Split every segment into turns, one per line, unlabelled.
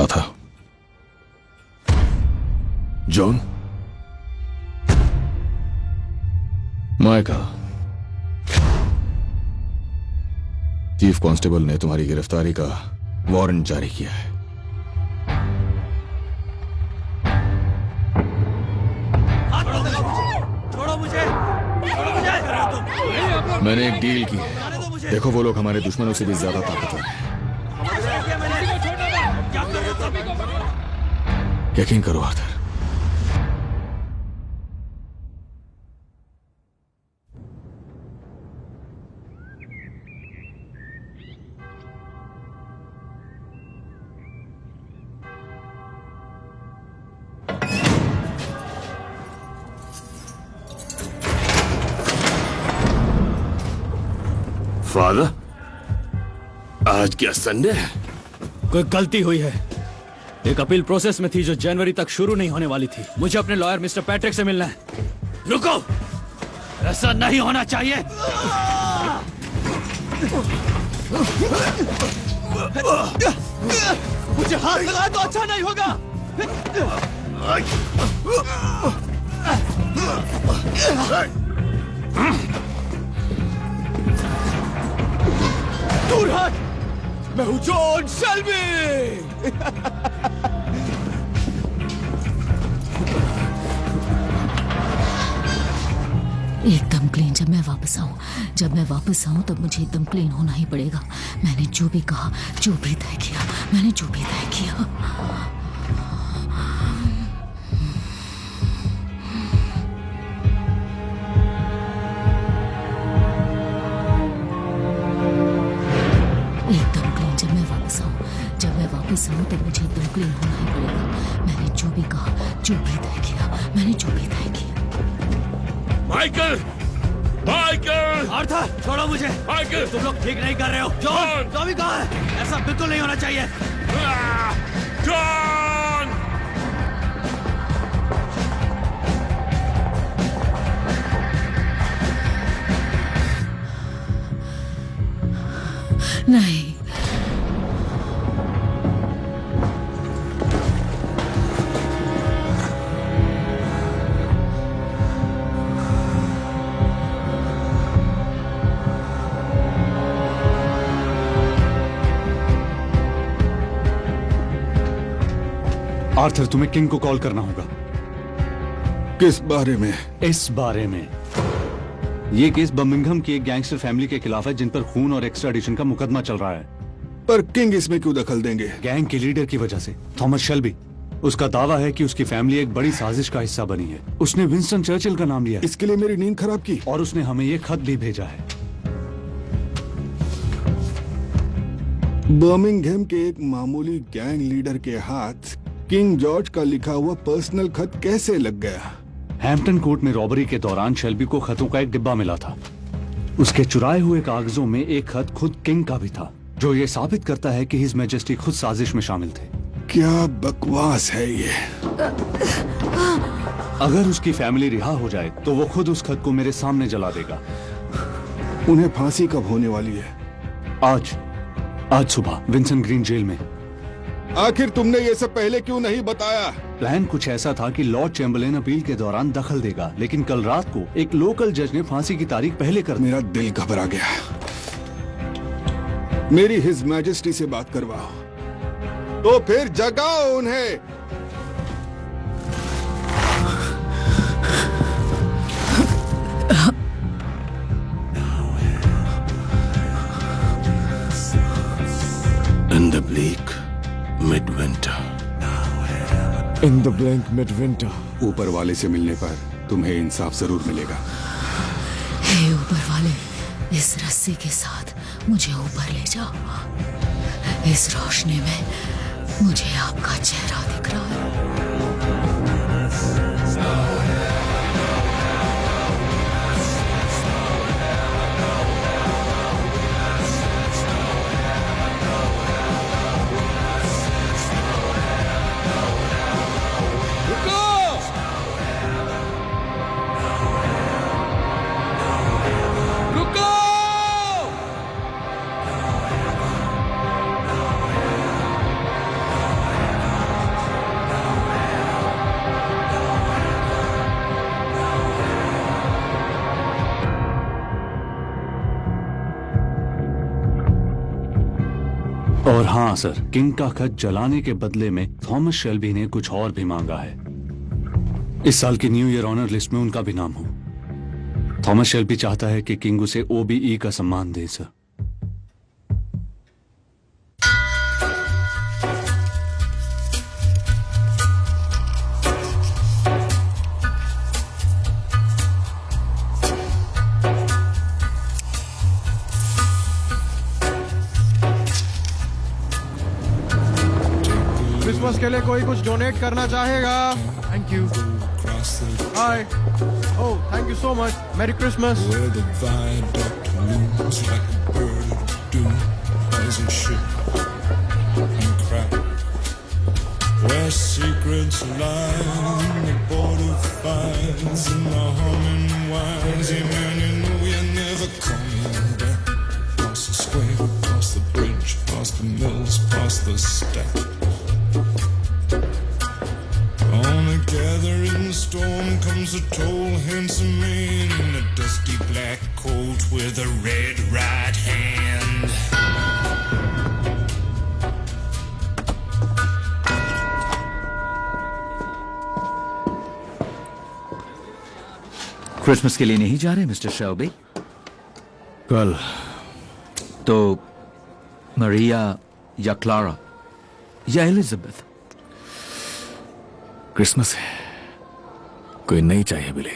आथा, John, Michael, chief constable ने तुम्हारी गिरफ्तारी का वारंट जारी किया है।
छोड़ो मुझे।
मैंने एक डील की है। देखो, वो लोग हमारे दुश्मनों से भी ज्यादा ताकतवर हैं। यकीन करो आर्थर,
फादर, आज क्या संडे है?
कोई गलती हुई है। एक अपील प्रोसेस में थी जो जनवरी तक शुरू नहीं होने वाली थी। मुझे अपने लॉयर मिस्टर पैट्रिक से मिलना है। रुको, ऐसा नहीं होना चाहिए। मुझे हाथ लगाए तो अच्छा नहीं होगा। दूर हट, मैं हूं जॉन शेल्बी।
एकदम क्लीन। जब मैं वापस आऊं तब मुझे एकदम क्लीन होना ही पड़ेगा। मैंने जो भी कहा, जो भी तय किया, मैंने जो भी तय किया। एकदम क्लीन। जब मैं वापस आऊं तब मुझे एकदम क्लीन होना ही पड़ेगा। मैंने जो भी कहा, जो भी तय किया, मैंने जो भी तय किया।
माइकल! माइकल!
आर्थर, छोड़ो मुझे।
माइकल!
तुम लोग ठीक नहीं कर रहे हो। जॉन, टॉमी कहाँ है? ऐसा बिल्कुल नहीं होना चाहिए।
जॉन!
नहीं,
आर्थर, तुम्हें किंग को कॉल करना होगा।
किस बारे में?
इस बारे में। ये केस बर्मिंघम की एक गैंगस्टर फैमिली के खिलाफ है जिन पर खून और एक्स्ट्राडिशन का मुकदमा चल रहा है।
पर किंग इसमें क्यों दखल देंगे?
गैंग के लीडर की वजह से, थॉमस शेल्बी। उसका दावा है कि उसकी फैमिली एक बड़ी साजिश का हिस्सा बनी है। उसने विंस्टन चर्चिल का नाम लिया।
इसके लिए मेरी नींद खराब की।
और उसने हमें ये खत भी भेजा है।
बर्मिंघम के एक मामूली गैंग लीडर के हाथ किंग जॉर्ज का लिखा हुआ पर्सनल खत कैसे लग गया?
हैम्पटन कोर्ट में रॉबरी के दौरान शेल्बी को खतों का एक डिब्बा मिला था। उसके चुराए हुए कागजों में एक खत खुद किंग का भी था, जो ये साबित करता है कि हिज मैजेस्टी खुद साजिश में शामिल थे।
क्या बकवास है ये?
अगर उसकी फैमिली रिहा हो जाए तो वो खुद उस खत को मेरे सामने जला देगा।
उन्हें फांसी कब होने वाली है?
आज सुबह विंसेंट ग्रीन जेल में।
आखिर तुमने ये सब पहले क्यों नहीं बताया?
प्लान कुछ ऐसा था कि लॉर्ड चैम्बरलेन अपील के दौरान दखल देगा, लेकिन कल रात को एक लोकल जज ने फांसी की तारीख पहले कर दी।
मेरा दिल घबरा गया। मेरी हिज मैजेस्टी से बात करवाओ, तो फिर जगाओ उन्हें।
In the bleak midwinter.
In the blank midwinter. ऊपर वाले से मिलने पर तुम्हें इंसाफ जरूर मिलेगा।
हे ऊपर वाले, इस रस्सी के साथ मुझे ऊपर ले जाओ। इस रोशनी में मुझे आपका चेहरा दिख रहा है।
और हाँ सर, किंग का खत जलाने के बदले में थॉमस शेल्बी ने कुछ और भी मांगा है। इस साल की न्यू ईयर ऑनर लिस्ट में उनका भी नाम हो। थॉमस शेल्बी चाहता है कि किंग उसे OBE का सम्मान दे सर।
क्रिसमस के लिए कोई कुछ डोनेट करना चाहेगा? Thank you. Hi. Oh, thank you so much. Merry Christmas.
Where the viaduct looms like a bird of doom as it ship and crack. Where secrets lie in the border fires and the humming winds. Yeah, man, you know you're never coming back. Past the square, past the bridge, past the mills, past the stack. On a gathering storm comes a tall, handsome man in a dusty black coat with a red right hand.
Christmas के लिए नहीं जा रहे mister Shelby?
कल
तो मरिया या Clara या Elizabeth?
Christmas है, कोई नहीं चाहिए बिली।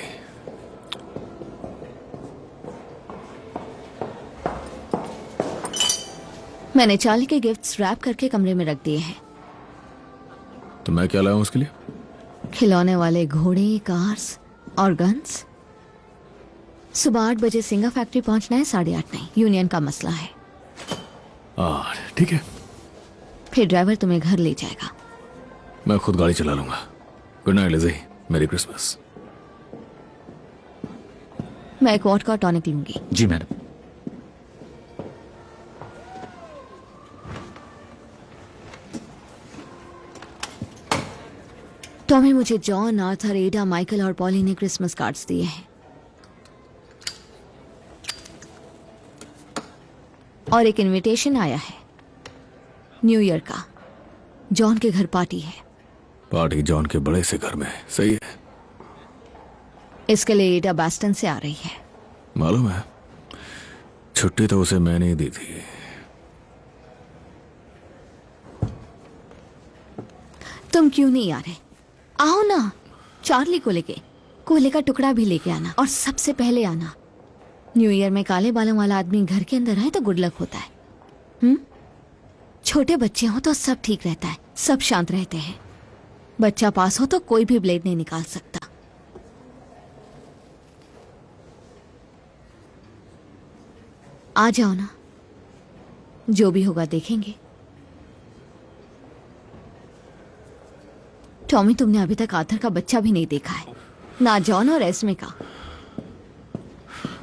मैंने चार्ली के गिफ्ट्स रैप करके कमरे में रख दिए हैं।
तो मैं क्या लाऊं उसके लिए?
खिलौने वाले घोड़े, कार्स और गन्स। सुबह 8 बजे सिंगा फैक्ट्री पहुंचना है, 8:30 नहीं। यूनियन का मसला है।
ठीक है,
फिर ड्राइवर तुम्हें घर ले जाएगा।
मैं खुद गाड़ी चला लूंगा। गुड नाइट लिज़ी, मेरी क्रिसमस।
मैं एक वॉडका टॉनिक लूंगी।
जी मैडम।
टॉमी, मुझे जॉन, आर्थर, एडा, माइकल और पॉली ने क्रिसमस कार्ड्स दिए हैं और एक इनविटेशन आया है न्यू ईयर का। जॉन के घर पार्टी है।
पार्टी जॉन के बड़े से घर में है। सही है।
इसके लिए एडा बैस्टन से आ रही है।
मालूम है, छुट्टी तो उसे मैंने ही दी थी।
तुम क्यों नहीं आ रहे? आओ ना, चार्ली को लेके। कोयले का टुकड़ा भी लेके आना और सबसे पहले आना। न्यू ईयर में काले बालों वाला आदमी घर के अंदर आए तो गुड लक होता है। छोटे बच्चे हो तो सब ठीक रहता है, सब शांत रहते हैं। बच्चा पास हो तो कोई भी ब्लेड नहीं निकाल सकता। आ जाओ ना, जो भी होगा देखेंगे। टॉमी, तुमने अभी तक आर्थर का बच्चा भी नहीं देखा है, ना जॉन और एस्मे का।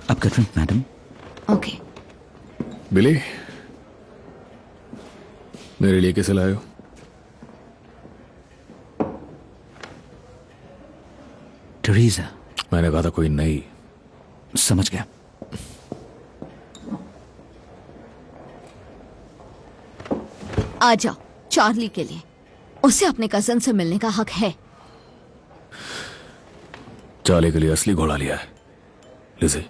आपका ड्रिंक मैडम।
ओके।
बिली, मेरे लिए कैसे लाए हो?
टेरेसा।
मैंने कहा था कोई नहीं।
समझ गया।
आ जाओ, चार्ली के लिए। उसे अपने कजन से मिलने का हक है।
चार्ली के लिए असली घोड़ा लिया है लिज़ी,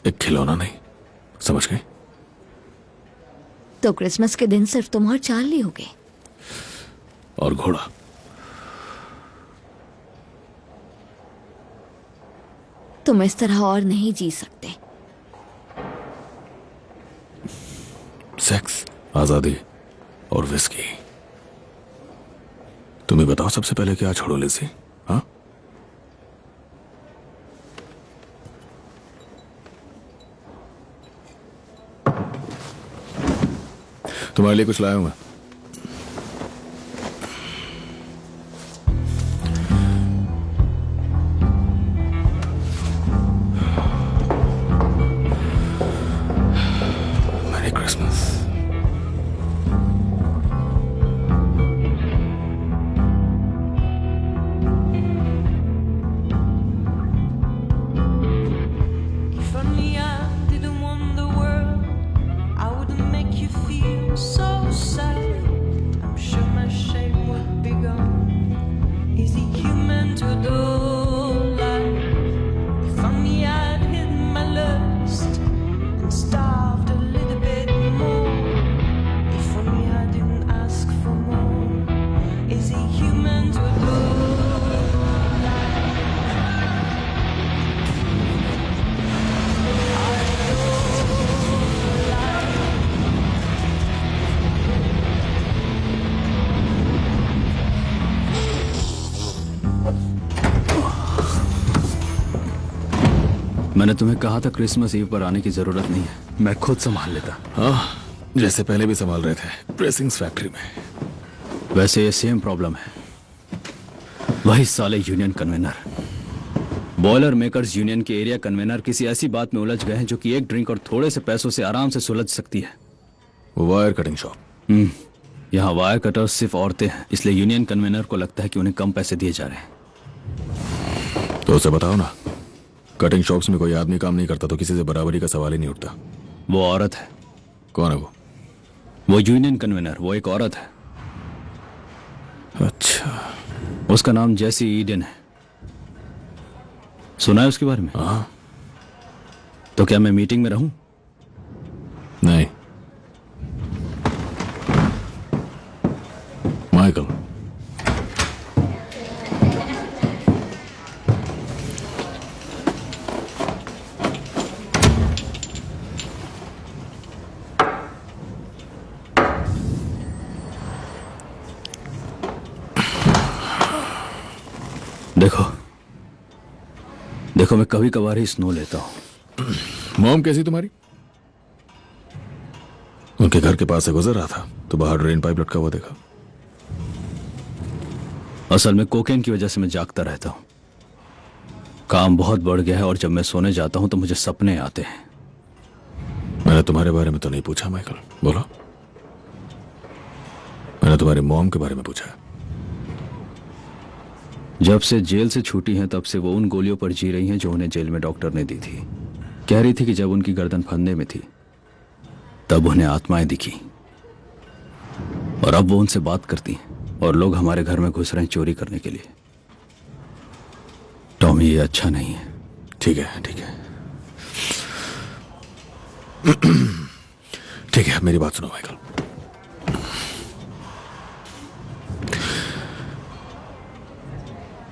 एक खिलौना नहीं। समझ गई?
तो क्रिसमस के दिन सिर्फ तुम और चार्ली होगे।
और घोड़ा।
तुम इस तरह और नहीं जी सकते।
सेक्स, आजादी और विस्की। तुम्हें बताओ सबसे पहले क्या छोड़ो लिज़ी? हाँ, तुम्हारे लिए कुछ लाया हूं मैं। Merry Christmas.
If only I didn't want the world, I would make you feel
मैंने तुम्हें कहा था क्रिसमस ईव पर आने की जरूरत नहीं है, मैं खुद संभाल लेता।
हाँ, जैसे पहले भी संभाल रहे थे प्रेसिंग्स फैक्ट्री में।
वैसे ये सेम प्रॉब्लम है, वही साले union convener, boiler makers union के एरिया कन्वेनर किसी ऐसी बात में उलझ गए हैं जो कि एक ड्रिंक और थोड़े से पैसों से आराम से सुलझ सकती है।
Wire cutting shop.
यहाँ वायर कटर्स सिर्फ औरतें हैं, इसलिए यूनियन कन्वेनर को लगता है कि उन्हें कम पैसे दिए जा रहे हैं।
तो उसे बताओ ना, कटिंग शॉप्स में कोई आदमी काम नहीं करता तो किसी से बराबरी का सवाल ही नहीं उठता।
वो औरत है।
कौन है वो?
वो यूनियन कन्वेनर, वो एक औरत है।
अच्छा।
उसका नाम जेसी ईडन है, सुना है उसके बारे में?
हाँ।
तो क्या मैं मीटिंग में रहूं?
नहीं। माइकल,
देखो मैं कभी कभार ही स्नो लेता हूं।
मॉम कैसी तुम्हारी? उनके घर के पास से गुजर रहा था तो बाहर ड्रेन पाइप लटका हुआ देखा।
असल में कोकेन की वजह से मैं जागता रहता हूं, काम बहुत बढ़ गया है और जब मैं सोने जाता हूं तो मुझे सपने आते हैं।
मैंने तुम्हारे बारे में तो नहीं पूछा माइकल, बोलो। मैंने तुम्हारी मॉम के बारे में पूछा।
जब से जेल से छूटी हैं तब से वो उन गोलियों पर जी रही हैं जो उन्हें जेल में डॉक्टर ने दी थी। कह रही थी कि जब उनकी गर्दन फंदे में थी तब उन्हें आत्माएं दिखी और अब वो उनसे बात करती हैं और लोग हमारे घर में घुस रहे हैं चोरी करने के लिए। टॉमी, ये अच्छा नहीं है।
ठीक है, ठीक है, ठीक है, मेरी बात सुनो माइकल।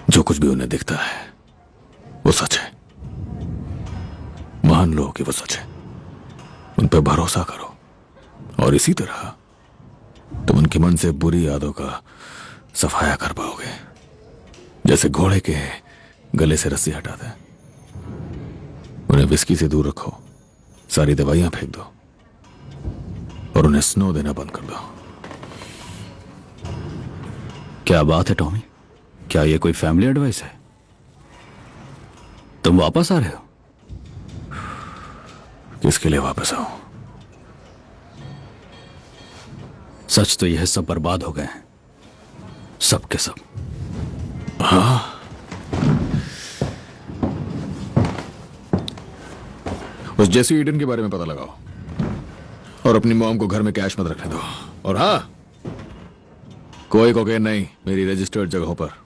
जो कुछ भी उन्हें दिखता है वो सच है। मान लो कि वो सच है, उन पर भरोसा करो और इसी तरह तुम उनके मन से बुरी यादों का सफाया कर पाओगे, जैसे घोड़े के गले से रस्सी हटाते हैं। उन्हें विस्की से दूर रखो, सारी दवाइयां फेंक दो और उन्हें स्नो देना बंद कर दो।
क्या बात है टॉमी, क्या ये कोई फैमिली एडवाइस है? तुम वापस आ रहे हो?
किसके लिए वापस आऊं?
सच तो यह सब बर्बाद हो गए हैं, सब के सब।
हाँ, उस जेसी ईडन के बारे में पता लगाओ और अपनी मॉम को घर में कैश मत रखने दो। और हाँ, कोई कोकेन नहीं मेरी रजिस्टर्ड जगहों पर।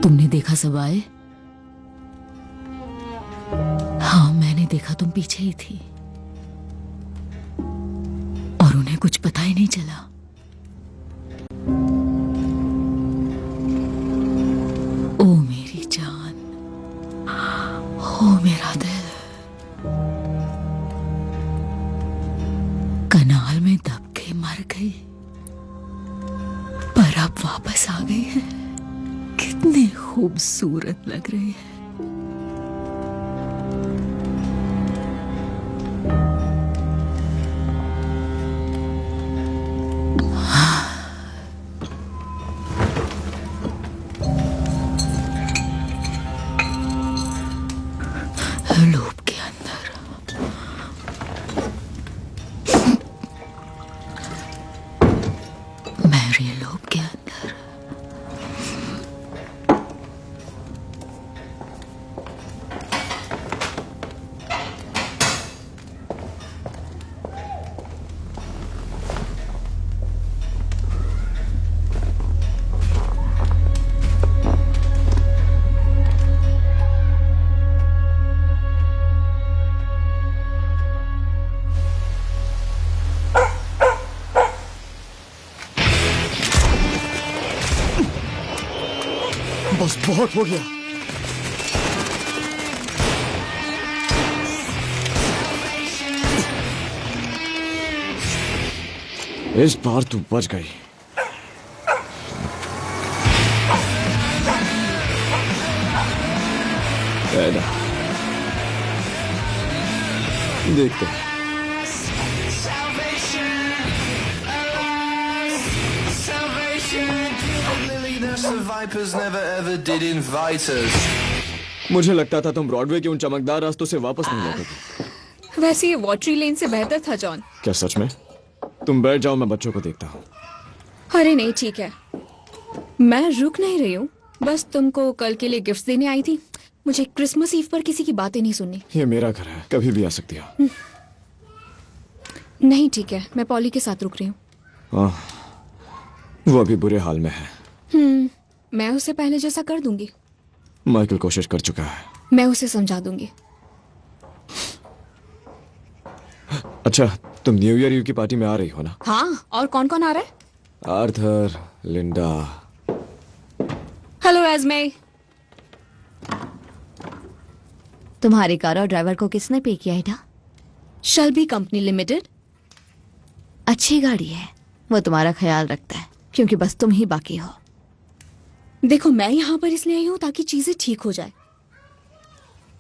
तुमने देखा सब आए? हाँ, मैंने देखा, तुम पीछे ही थी और उन्हें कुछ पता ही नहीं चला। ओ मेरी जान, ओ मेरा दिल, कनाल में दब के मर गई पर अब वापस आ गई है। कितने खूबसूरत लग रहे हैं। लूप के अंदर आपके अंदर।
बस बहुत हो गया।
इस बार तू बच गई। देखते हैं। मुझे लगता था तुम ब्रॉडवे के उन चमकदार रास्तों से वापस नहीं लौटोगे।
वैसे ये वॉटरी लेन से बेहतर था जॉन।
क्या सच में? तुम बैठ जाओ, मैं बच्चों को देखता हूँ।
अरे नहीं, ठीक है, मैं रुक नहीं रही हूँ, बस तुमको कल के लिए गिफ्ट्स देने आई थी। मुझे क्रिसमस ईव पर किसी की बातें नहीं सुननी।
ये मेरा घर है, कभी भी आ सकती हो।
नहीं ठीक है, मैं पॉली के साथ रुक रही हूँ।
वो अभी बुरे हाल में है।
मैं उसे पहले जैसा कर दूंगी।
माइकल कोशिश कर चुका है।
मैं उसे समझा दूंगी।
अच्छा, तुम न्यू ईयर ईव की पार्टी में आ रही हो ना?
हाँ, और कौन कौन आ रहा है?
आर्थर, लिंडा।
हेलो एस्मे।
तुम्हारी कार और ड्राइवर को किसने पे किया था?
Shelby company limited.
अच्छी गाड़ी है, वो तुम्हारा ख्याल रखता है, क्योंकि बस तुम ही बाकी हो।
देखो, मैं यहाँ पर इसलिए आई हूँ ताकि चीजें ठीक हो जाए।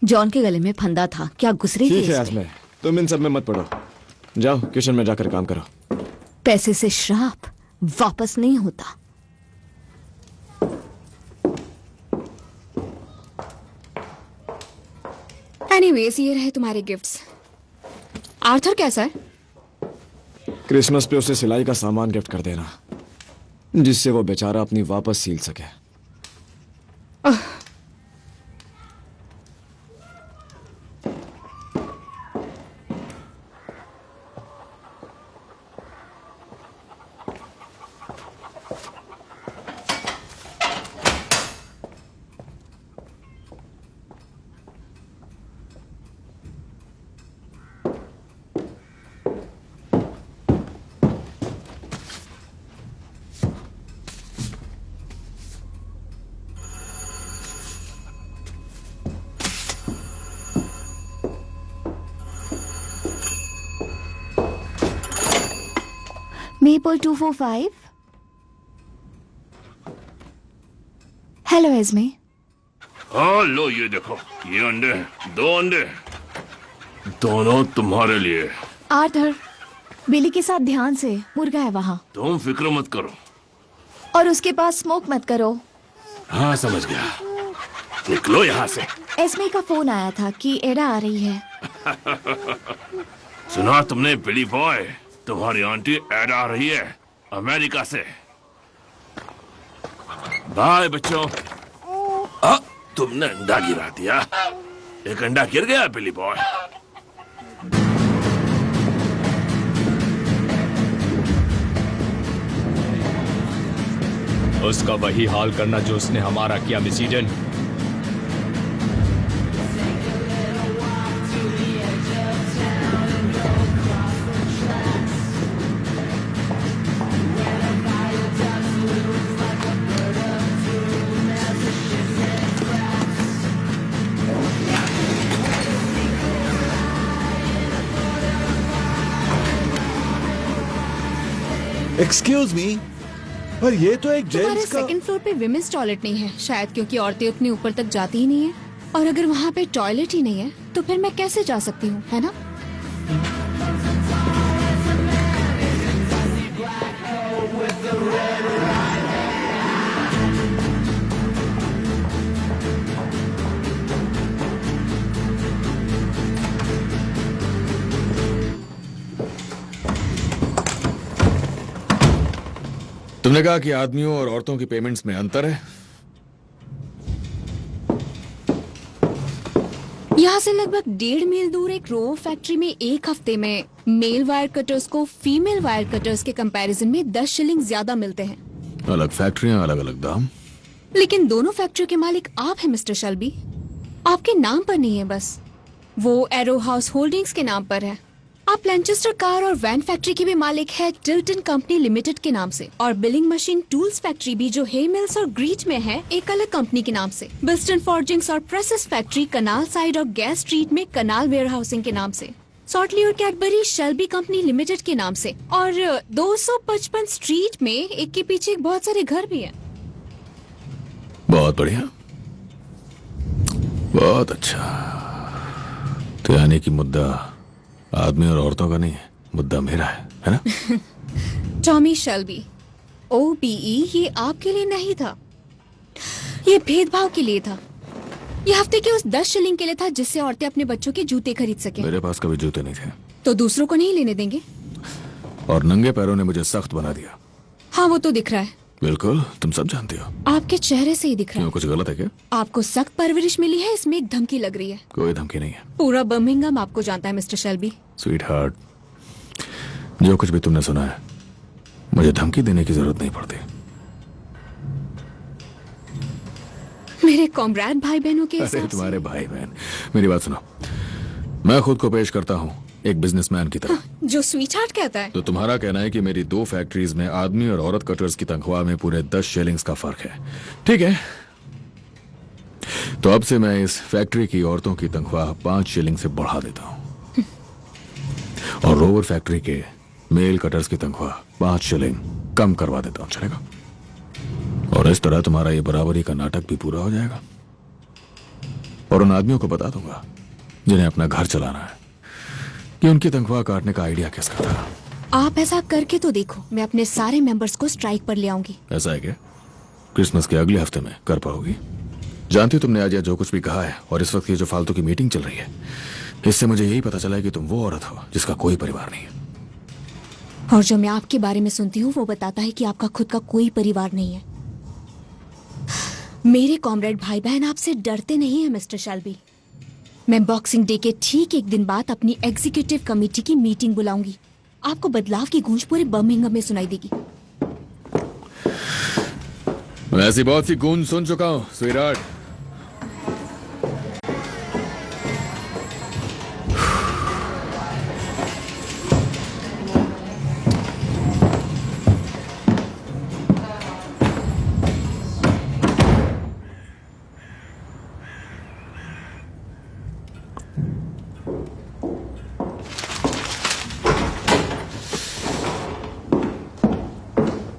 जॉन के गले में फंदा था, क्या गुजरी थी
ठीक है
इस पे?
आजमे, तुम इन सब में मत पड़ो। जाओ किचन में जाकर काम करो।
पैसे से श्राप वापस नहीं होता।
एनीवेज, ये रहे तुम्हारे गिफ्ट्स। आर्थर कैसा है?
क्रिसमस पे उसे सिलाई का सामान गिफ्ट कर देना, जिससे वो बेचारा अपनी वापस सील सके।
Maple 245. हेलो एस्मे।
हाँ लो, ये देखो, ये अंडे, 2 अंडे, दोनों तुम्हारे लिए।
आर्थर, बिली के साथ ध्यान से, मुर्गा है वहाँ।
तुम फिक्र मत करो।
और उसके पास स्मोक मत करो।
हाँ समझ गया, निकलो यहाँ से।
एस्मे का फोन आया था कि एडा आ रही है।
सुना तुमने बिली बॉय? तुम्हारी आंटी एडा आ रही है अमेरिका से। बाय बच्चों। तुमने अंडा गिरा दिया। एक अंडा गिर गया बिली बॉय।
उसका वही हाल करना जो उसने हमारा किया, मिस ईडन।
एक्सक्यूज मी, पर ये तो एक
तुम्हारे
जेंट्स का।
सेकंड फ्लोर पे विमेंस टॉयलेट नहीं है, शायद क्योंकि औरतें उतनी ऊपर तक जाती ही नहीं है। और अगर वहाँ पे टॉयलेट ही नहीं है तो फिर मैं कैसे जा सकती हूँ, है ना?
तुमने कहा कि आदमियों और औरतों की पेमेंट्स में अंतर है।
यहाँ से लगभग 1.5 मील दूर एक रो फैक्ट्री में एक हफ्ते में मेल वायर कटर्स को फीमेल वायर कटर्स के कंपैरिजन में 10 शिलिंग ज्यादा मिलते हैं।
अलग फैक्ट्रियां, अलग अलग दाम।
लेकिन दोनों फैक्ट्रियों के मालिक आप हैं मिस्टर शेल्बी। आपके नाम पर नहीं है, बस वो एरो हाउस होल्डिंग्स के नाम पर है। आप लैनचेस्टर कार और वैन फैक्ट्री के भी मालिक है टिल्टन कंपनी लिमिटेड के नाम से, और बिलिंग मशीन टूल्स फैक्ट्री भी जो हे मिल्स और ग्रीच में है एक अलग कंपनी के नाम से। बिल्स्टन फॉर्जिंग्स और प्रेसेस फैक्ट्री कनाल साइड और गैस स्ट्रीट में कनाल वेयर हाउसिंग के नाम से। सॉर्टली और कैडबरी शेल्बी कंपनी लिमिटेड के नाम से, और 255 स्ट्रीट में एक के पीछे एक बहुत सारे घर भी हैं।
बहुत बढ़िया, बहुत अच्छा। तो यानी कि मुद्दा आदमी और औरतों का नहीं है, मुद्दा मेरा है ना?
टॉमी शेल्बी, OBE ये आपके लिए नहीं था, ये भेदभाव के लिए था। ये हफ्ते के उस 10 शिलिंग के लिए था जिससे औरतें अपने बच्चों के जूते खरीद सके।
मेरे पास कभी जूते नहीं थे।
तो दूसरों को नहीं लेने देंगे?
और नंगे पैरों ने मुझे सख्त बना दिया।
हाँ, वो तो दिख रहा है।
बिल्कुल, तुम सब जानती हो।
आपके चेहरे से ही दिख रहा
क्यों,
है।
कुछ गलत है क्या?
आपको सख्त परवरिश मिली है, इसमें एक धमकी लग रही है।
कोई धमकी नहीं है।
पूरा बर्मिंघम आपको जानता है मिस्टर शेल्बी।
स्वीट हार्ट, जो कुछ भी तुमने सुना है, मुझे धमकी देने की जरूरत नहीं पड़ती।
मेरे कॉमरेड भाई बहनों के
अरे
हिसाब से।
तुम्हारे भाई बहन, मेरी बात सुनो। मैं खुद को पेश करता हूँ एक बिजनेसमैन की तरह।
जो स्वीट हार्ट कहता है।
तो तुम्हारा कहना है कि मेरी 2 फैक्ट्रीज में आदमी और औरत कटर्स की तनख्वाह में पूरे 10 शिलिंग्स का फर्क है। ठीक है, तो अब से मैं इस फैक्ट्री की औरतों की तनख्वाह 5 शिलिंग से बढ़ा देता हूं, और रोवर फैक्ट्री के मेल कटर्स की तनख्वाह 5 शिलिंग कम करवा देता हूं। चलेगा? और इस तरह तुम्हारा ये बराबरी का नाटक भी पूरा हो जाएगा। और उन आदमियों को बता दूंगा जिन्हें अपना घर चलाना है कि उनकी तनख्वाह काटने का आइडिया किसका था।
आप ऐसा करके तो देखो, मैं अपने सारे मेंबर्स को स्ट्राइक पर ले आऊंगी।
ऐसा है क्या? क्रिसमस के अगले हफ्ते में कर पाओगी? जानती हो तुमने आज यह जो कुछ भी कहा है और इस वक्त ये जो फालतू की मीटिंग चल रही है, इससे मुझे यही पता चला है कि तुम वो औरत हो जिसका कोई परिवार नहीं है।
और जो मैं आपके बारे में सुनती हूँ वो बताता है कि आपका खुद का कोई परिवार नहीं है। मेरे कॉमरेड भाई बहन आपसे डरते नहीं है मिस्टर शेल्बी। मैं बॉक्सिंग डे के ठीक एक दिन बाद अपनी एग्जीक्यूटिव कमेटी की मीटिंग बुलाऊंगी। आपको बदलाव की गूंज पूरे बर्मिंघम में सुनाई देगी।
मैं ऐसी बहुत सी गूंज सुन चुका हूं, स्वीटहार्ट।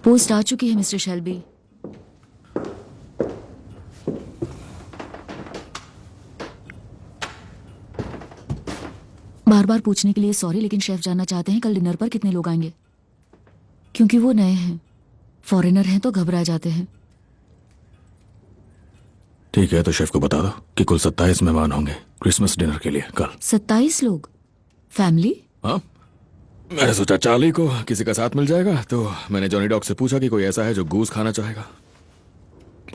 पोस्ट आ चुकी है मिस्टर शेल्बी। बार बार पूछने के लिए सॉरी, लेकिन शेफ जानना चाहते हैं कल डिनर पर कितने लोग आएंगे, क्योंकि वो नए हैं, फॉरेनर हैं तो घबरा जाते हैं।
ठीक है, तो शेफ को बता दो कि कुल 27 मेहमान होंगे क्रिसमस डिनर के लिए कल।
27 लोग? फैमिली?
हाँ, मैंने सोचा चार्ली को किसी का साथ मिल जाएगा, तो मैंने जॉनी डॉग से पूछा कि कोई ऐसा है जो गूस खाना चाहेगा,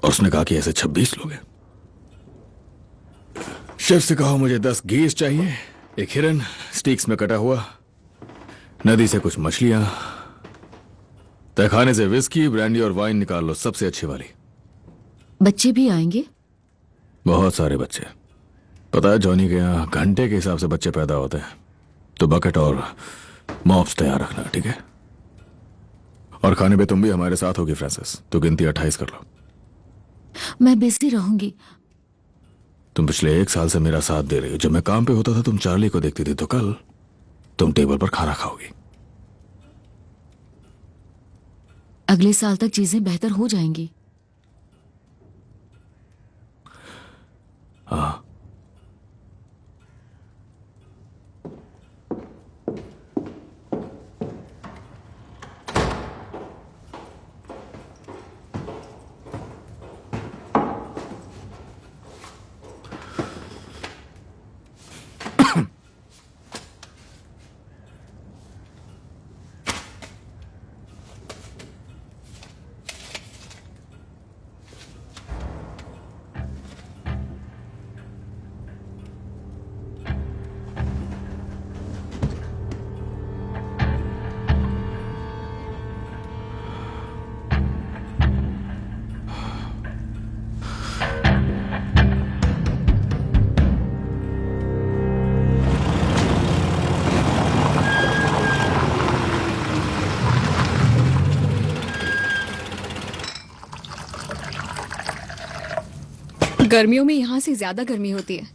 और उसने कहा कि ऐसे 26 लोग हैं। शेफ से कहो मुझे 10 गीस चाहिए, एक हिरन स्टीक्स में कटा हुआ, नदी से कुछ मछलियां, तहखाने से विस्की, ब्रांडी और वाइन निकाल लो, सबसे अच्छी वाली।
बच्चे भी आएंगे?
बहुत सारे बच्चे। पता है जॉनी के यहाँ घंटे के हिसाब से बच्चे पैदा होते हैं, तो बकेट और मॉप्स तैयार रखना, ठीक है? और खाने पे तुम भी हमारे साथ होगी फ्रांसिस, तो गिनती 28 कर लो।
मैं बिजी रहूंगी।
तुम पिछले 1 साल से मेरा साथ दे रही हो। जब मैं काम पे होता था तुम चार्ली को देखती थी, तो कल तुम टेबल पर खाना खाओगी।
अगले साल तक चीजें बेहतर हो जाएंगी।
हाँ,
गर्मियों में यहाँ से ज्यादा गर्मी होती है,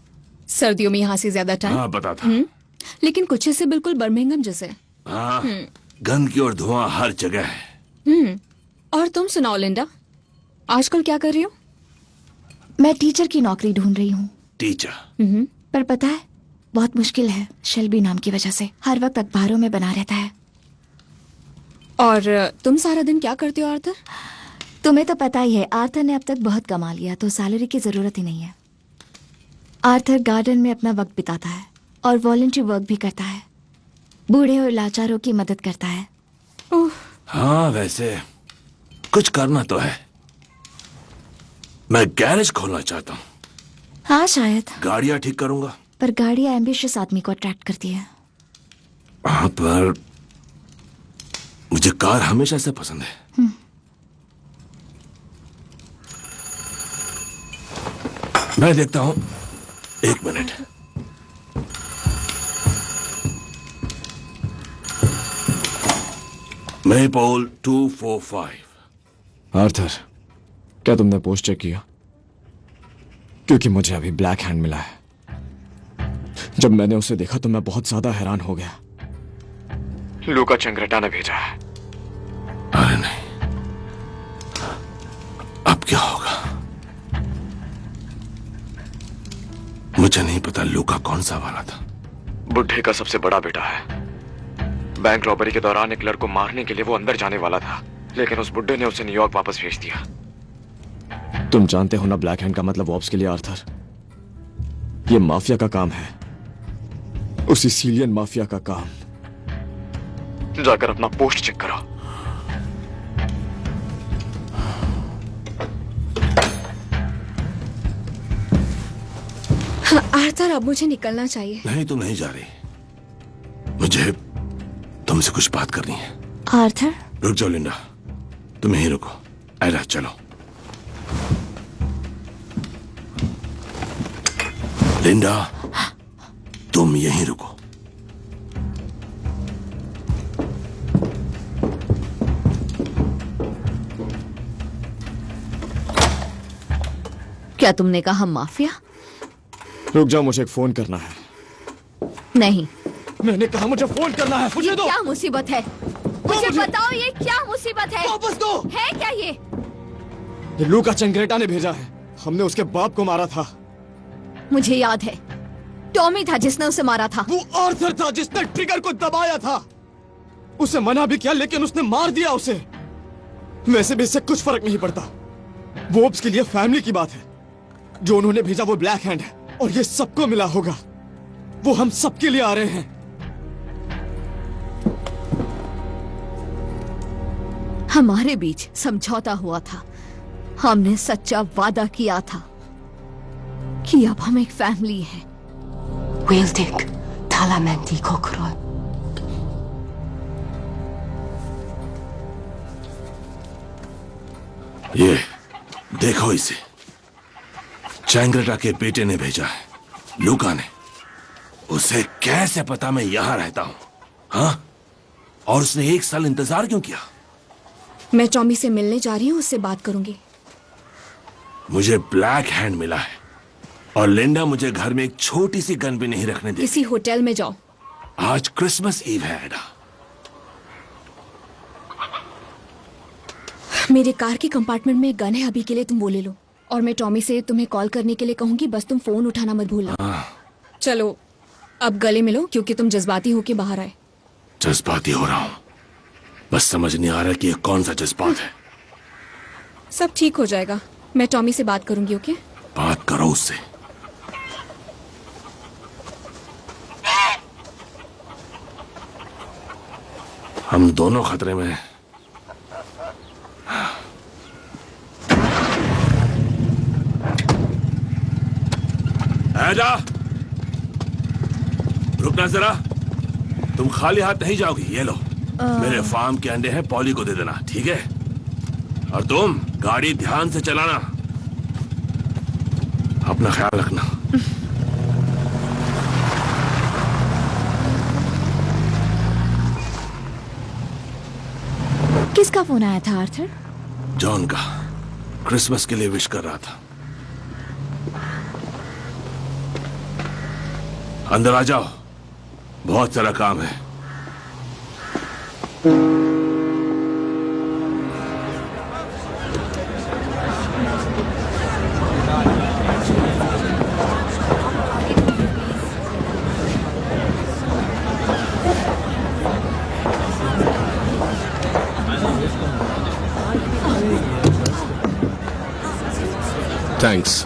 सर्दियों में यहाँ से ज्यादा ठंड।
हाँ पता था।
लेकिन कुछ हिस्से बिल्कुल बर्मिंघम जैसे।
हाँ, गंदगी और धुआं हर जगह है।
और तुम सुनाओ लिंडा, आजकल क्या कर रही हो?
मैं टीचर की नौकरी ढूंढ रही हूँ।
टीचर?
पर पता है बहुत मुश्किल है, शेल्बी नाम की वजह से हर वक्त अखबारों में बना रहता है।
और तुम सारा दिन क्या करते हो आर्थर?
तुम्हें तो पता ही है, आर्थर ने अब तक बहुत कमा लिया तो सैलरी की जरूरत ही नहीं है। आर्थर गार्डन में अपना वक्त बिताता है और वॉलंटरी वर्क भी करता है, बूढ़े और लाचारों की मदद करता है।
हाँ वैसे कुछ करना तो है। मैं गैरेज खोलना चाहता हूँ।
हाँ शायद।
गाड़ियाँ ठीक करूंगा।
पर गाड़ियाँ एम्बिशियस आदमी को अट्रैक्ट करती है।
हाँ पर मुझे कार हमेशा से पसंद है। मैं देखता हूँ, 1 मिनट। मेपोल 245।
आर्थर, क्या तुमने पोस्ट चेक किया? क्योंकि मुझे अभी ब्लैक हैंड मिला है। जब मैंने उसे देखा तो मैं बहुत ज्यादा हैरान हो गया। लूका चंग्रेटा ने भेजा है।
अरे नहीं, अब क्या होगा? मुझे नहीं पता लूका कौन सा वाला था।
बुढ़े का सबसे बड़ा बेटा है। बैंक रॉबरी के दौरान एक लड़के को मारने के लिए वो अंदर जाने वाला था, लेकिन उस बुड्ढे ने उसे न्यूयॉर्क वापस भेज दिया। तुम जानते हो ना ब्लैक हैंड का मतलब ऑप्स के लिए आर्थर। ये माफिया का काम है, उस सिसिलियन माफिया का काम। जाकर अपना पोस्ट चेक करो।
आर्थर अब मुझे निकलना चाहिए।
नहीं तुम नहीं जा रही, मुझे तुमसे कुछ बात करनी है।
आर्थर?
रुक जाओ लिंडा, तुम यहीं रुको। एला चलो। लिंडा तुम यहीं रुको।
क्या तुमने कहा माफिया?
रुक जाओ, मुझे एक फोन करना है।
नहीं,
मैंने कहा मुझे फोन करना है। मुझे दो।
क्या मुसीबत है? मुझे बताओ ये क्या मुसीबत है?
वापस दो।
है क्या ये
लूका चंग्रेटा ने भेजा है। हमने उसके बाप को मारा था।
मुझे याद है, टॉमी था जिसने उसे मारा था।
वो आर्थर था जिसने ट्रिगर को दबाया था। उसे मना भी किया लेकिन उसने मार दिया उसे। वैसे भी इससे कुछ फर्क नहीं पड़ता। वो ओप्स के लिए फैमिली की बात है। जो उन्होंने भेजा वो ब्लैक हैंड है और ये सबको मिला होगा। वो हम सबके लिए आ रहे हैं।
हमारे बीच समझौता हुआ था। हमने सच्चा वादा किया था कि अब हम एक फैमिली हैं।
Wildik, Talamenti Kokrol.
ये देखो इसे, चैंग्रेटा के बेटे ने भेजा है, लूका ने। उसे कैसे पता मैं यहां रहता हूं? हाँ? और उसने 1 साल इंतजार क्यों किया?
मैं टॉमी से मिलने जा रही हूँ, उससे बात करूंगी।
मुझे ब्लैक हैंड मिला है और लिंडा मुझे घर में एक छोटी सी गन भी नहीं रखने देती।
किसी होटल में जाओ।
आज क्रिसमस ईव है एडा।
मेरे कार के कंपार्टमेंट में एक गन है, अभी के लिए तुम वो ले लो। और मैं टॉमी से तुम्हें कॉल करने के लिए कहूंगी, बस तुम फोन उठाना मत भूलना। चलो अब गले मिलो क्योंकि तुम जज्बाती होके बाहर आए।
जज्बाती हो रहा हूं, बस समझ नहीं आ रहा कि ये कौन सा जज्बात है।
सब ठीक हो जाएगा, मैं टॉमी से बात करूंगी। ओके?
बात करो उससे। हम दोनों खतरे में हैं। एडा, रुकना जरा। तुम खाली हाथ नहीं जाओगी। ये लो, मेरे फार्म के अंडे हैं, पॉली को दे देना, ठीक है? और तुम गाड़ी ध्यान से चलाना, अपना ख्याल रखना।
किसका फोन आया था आर्थर?
जॉन का, क्रिसमस के लिए विश कर रहा था। अंदर आ जाओ, बहुत सारा काम है।
थैंक्स।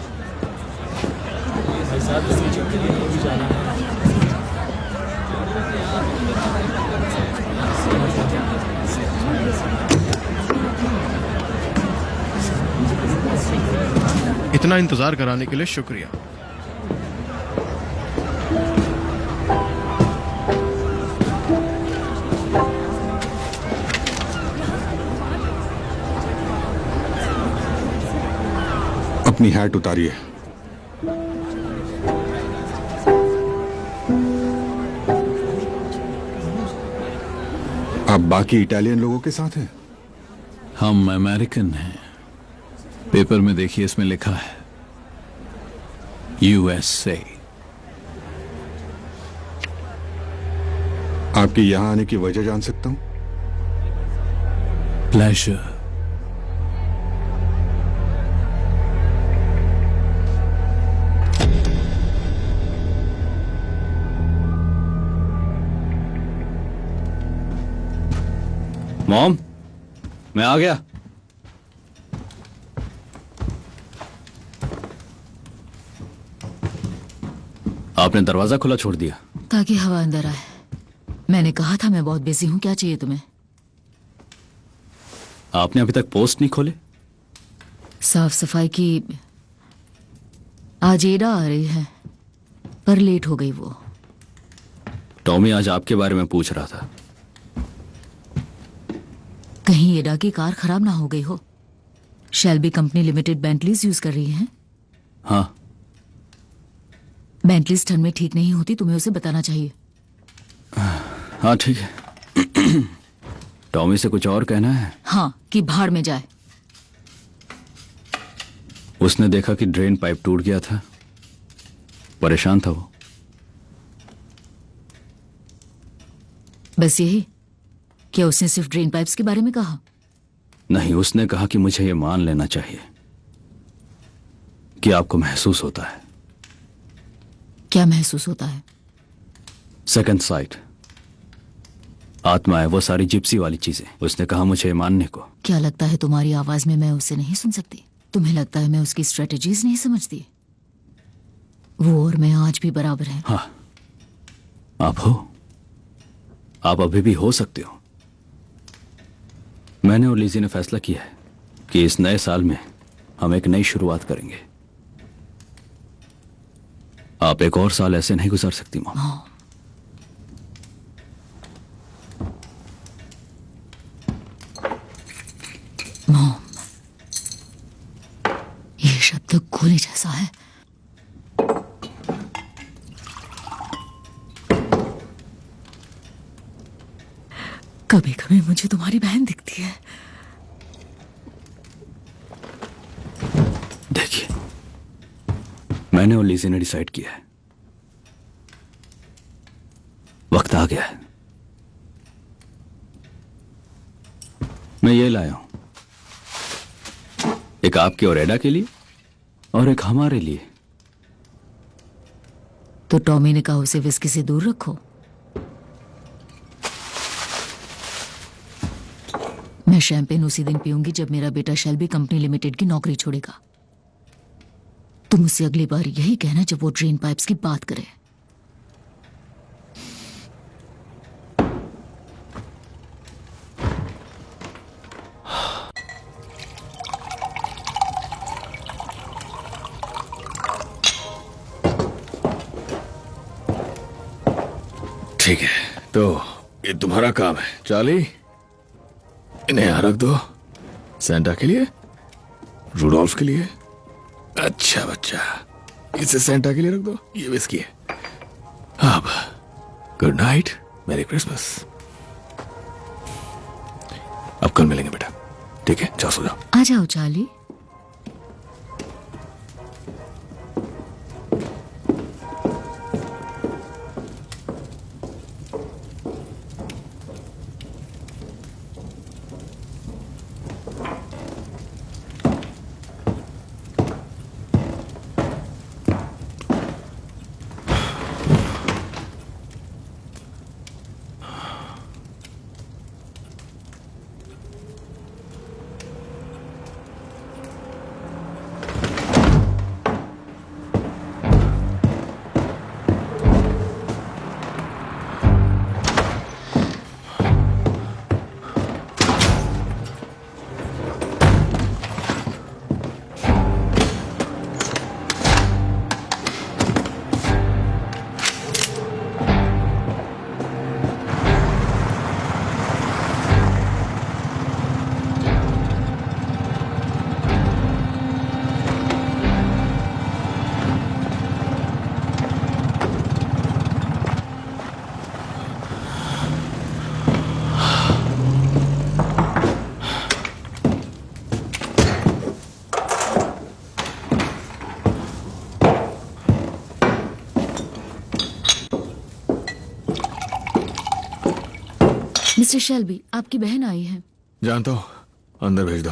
इतना इंतजार कराने के लिए शुक्रिया।
अपनी हैट उतारिए। आप बाकी इटालियन लोगों के साथ हैं?
हम अमेरिकन हैं। पेपर में देखिए, इसमें लिखा है USA।
आपके यहां आने की वजह जान सकता हूं?
प्लेजर। मॉम, मैं आ गया। आपने दरवाजा खुला छोड़ दिया।
ताकि हवा अंदर आए। मैंने कहा था मैं बहुत बिजी हूं, क्या चाहिए तुम्हें?
आपने अभी तक पोस्ट नहीं खोले?
साफ सफाई की आज एडा आ रही है, पर लेट हो गई वो।
टॉमी आज आपके बारे में पूछ रहा था।
कहीं एडा की कार खराब ना हो गई हो? शेल्बी कंपनी लिमिटेड बेंटलीज यूज कर रही है।
हाँ,
बेंटलीज ठंड में ठीक नहीं होती, तुम्हें उसे बताना चाहिए।
हाँ ठीक है। टॉमी से कुछ और कहना है?
हाँ, कि भाड़ में जाए।
उसने देखा कि ड्रेन पाइप टूट गया था, परेशान था वो।
बस यही? क्या उसने सिर्फ ड्रेन पाइप्स के बारे में कहा?
नहीं, उसने कहा कि मुझे ये मान लेना चाहिए कि आपको महसूस होता है।
क्या महसूस होता है?
सेकंड साइट, आत्मा है, वो सारी जिप्सी वाली चीजें। उसने कहा मुझे मानने को।
क्या लगता है तुम्हारी आवाज में मैं उसे नहीं सुन सकती? तुम्हें लगता है मैं उसकी स्ट्रेटजीज नहीं समझती? वो और मैं आज भी बराबर हैं।
हाँ, आप हो। आप अभी भी हो सकते हो। मैंने और लिजी ने फैसला किया है कि इस नए साल में हम एक नई शुरुआत करेंगे। आप एक और साल ऐसे नहीं गुजार सकती मॉम।
हाँ। मॉम, ये शब्द गोली जैसा है। कभी कभी मुझे तुम्हारी बहन दिखती है।
देखिए, मैंने और लिजी ने डिसाइड किया है, वक्त आ गया है। मैं ये लाया हूं, एक आपके और एडा के लिए और एक हमारे लिए।
तो टॉमी ने कहा उसे विस्की से दूर रखो। मैं शैंपेन उसी दिन पीऊंगी जब मेरा बेटा शेल्बी कंपनी लिमिटेड की नौकरी छोड़ेगा। तुम उससे अगली बार यही कहना जब वो ड्रेन पाइप्स की बात करे।
ठीक है, तो ये तुम्हारा काम है। चार्ली, इन्हें यहां रख दो। सैंटा के लिए, रूडोल्फ के लिए। अच्छा बच्चा, इसे सैंटा के लिए रख दो। ये विस्की है। अब गुड नाइट, मैरी क्रिसमस। अब कल मिलेंगे बेटा, ठीक है? जाओ सो जाओ।
आ जाओ चार्ली। मिस्टर शेल्बी, आपकी बहन आई है।
जानता हूँ, अंदर भेज दो।